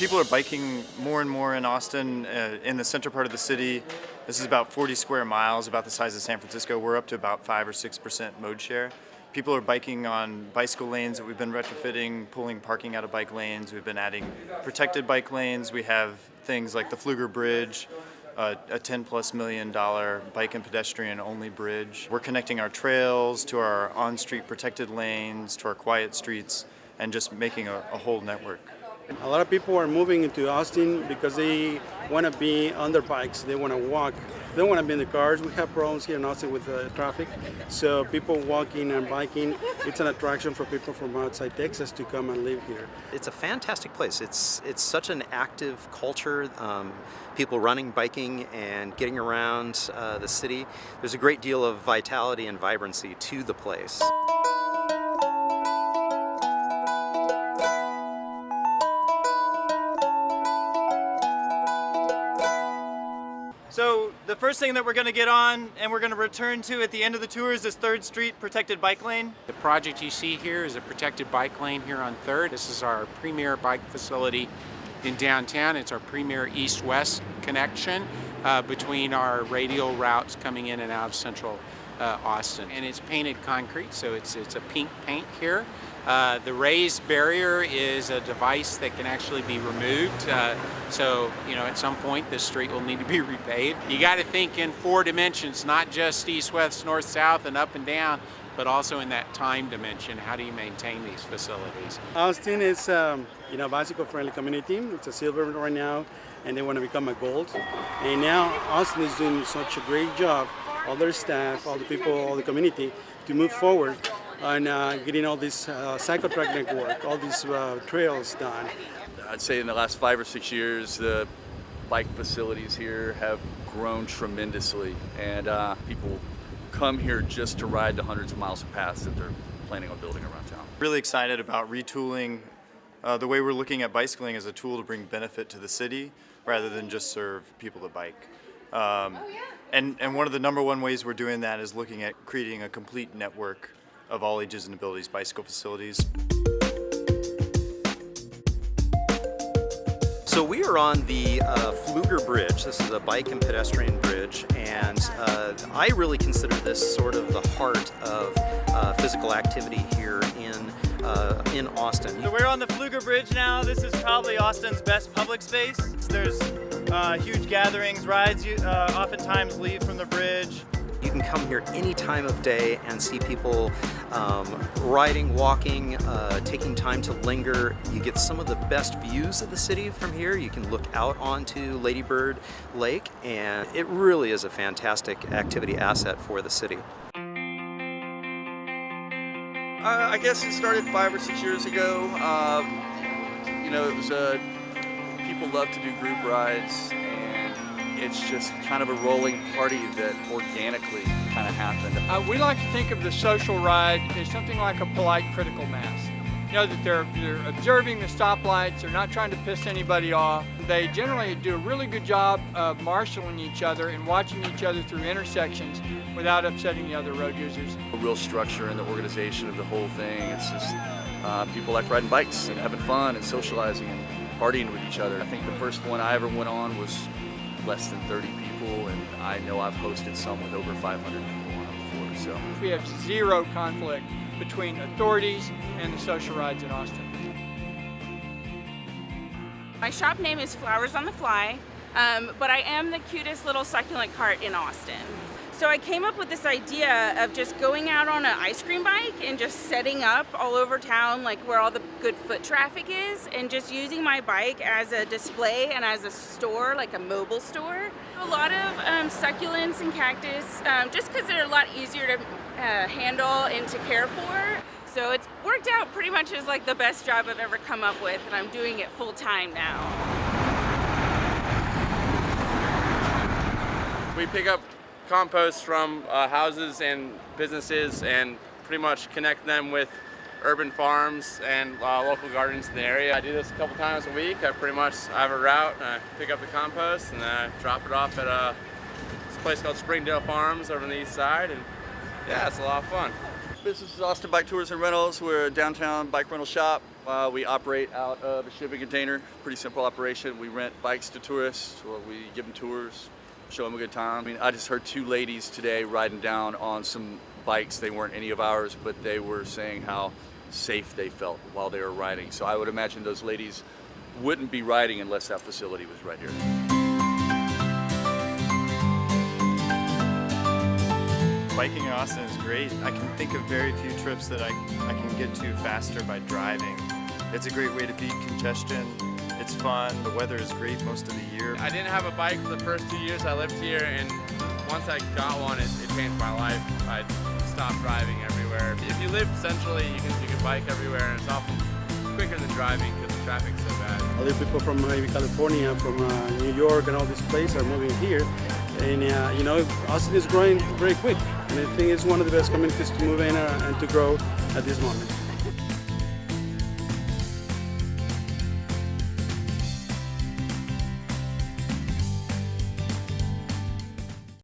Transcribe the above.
People are biking more and more in Austin, in the center part of the city. This is about 40 square miles, about the size of San Francisco. We're up to about 5 or 6% mode share. People are biking on bicycle lanes that we've been retrofitting, pulling parking out of bike lanes. We've been adding protected bike lanes. We have things like the Pfluger Bridge, a $10+ million bike and pedestrian only bridge. We're connecting our trails to our on-street protected lanes, to our quiet streets, and just making a whole network. A lot of people are moving into Austin because they want to be on their bikes, they want to walk, they don't want to be in the cars. We have problems here in Austin with traffic, so people walking and biking, it's an attraction for people from outside Texas to come and live here. It's a fantastic place. It's such an active culture, people running, biking, and getting around the city. There's a great deal of vitality and vibrancy to the place. So the first thing that we're going to get on and we're going to return to at the end of the tour is this 3rd Street protected bike lane. The project you see here is a protected bike lane here on 3rd. This is our premier bike facility in downtown. It's our premier east-west connection between our radial routes coming in and out of central Austin. And it's painted concrete, so it's a pink paint here. The raised barrier is a device that can actually be removed. So, at some point this street will need to be repaved. You got to think in 4 dimensions, not just east, west, north, south, and up and down, but also in that time dimension. How do you maintain these facilities? Austin is bicycle-friendly community. It's a silver right now, and they want to become a gold. And now Austin is doing such a great job, all their staff, all the people, all the community, to move forward on getting all this cycle track network, all these trails done. I'd say in the last 5 or 6 years, the bike facilities here have grown tremendously, and people come here just to ride the hundreds of miles of paths that they're planning on building around town. Really excited about retooling the way we're looking at bicycling as a tool to bring benefit to the city rather than just serve people to bike. And one of the number one ways we're doing that is looking at creating a complete network of all ages and abilities bicycle facilities. So we are on the Pfluger Bridge. This is a bike and pedestrian bridge, and I really consider this sort of the heart of physical activity here in Austin. So we're on the Pfluger Bridge now. This is probably Austin's best public space. There's huge gatherings, rides oftentimes leave from the bridge. You can come here any time of day and see people riding, walking, taking time to linger. You get some of the best views of the city from here. You can look out onto Lady Bird Lake, and it really is a fantastic activity asset for the city. I guess it started 5 or 6 years ago. It was people love to do group rides, and it's just kind of a rolling party that organically kind of happened. We like to think of the social ride as something like a polite critical mass. That they're observing the stoplights, they're not trying to piss anybody off. They generally do a really good job of marshaling each other and watching each other through intersections without upsetting the other road users. A real structure in the organization of the whole thing. It's just people like riding bikes and having fun and socializing and partying with each other. I think the first one I ever went on was less than 30 people, and I know I've hosted some with over 500 people on it before. So we have zero conflict between authorities and the social rides in Austin. My shop name is Flowers on the Fly, but I am the cutest little succulent cart in Austin. So I came up with this idea of just going out on an ice cream bike and just setting up all over town, like where all the good foot traffic is, and just using my bike as a display and as a store, like a mobile store. A lot of succulents and cactus, just because they're a lot easier to handle and to care for. So it's worked out pretty much as like the best job I've ever come up with, and I'm doing it full time now. We pick up compost from houses and businesses and pretty much connect them with urban farms and local gardens in the area. I do this a couple times a week. I have a route, and I pick up the compost and then I drop it off at this place called Springdale Farms over on the east side, and yeah, it's a lot of fun. Business is Austin Bike Tours and Rentals. We're a downtown bike rental shop. We operate out of a shipping container. Pretty simple operation. We rent bikes to tourists, or we give them tours, show them a good time. I mean, I just heard two ladies today riding down on some bikes. They weren't any of ours, but they were saying how safe they felt while they were riding. So I would imagine those ladies wouldn't be riding unless that facility was right here. Biking in Austin is great. I can think of very few trips that I can get to faster by driving. It's a great way to beat congestion. It's fun. The weather is great most of the year. I didn't have a bike for the first 2 years I lived here, and once I got one, it changed my life. I stopped driving everywhere. If you live centrally, you can bike everywhere, and it's often quicker than driving because the traffic's so bad. Other people from maybe California, from New York, and all these places are moving here, and you know, Austin is growing very quick, and I think it's one of the best communities to move in and to grow at this moment.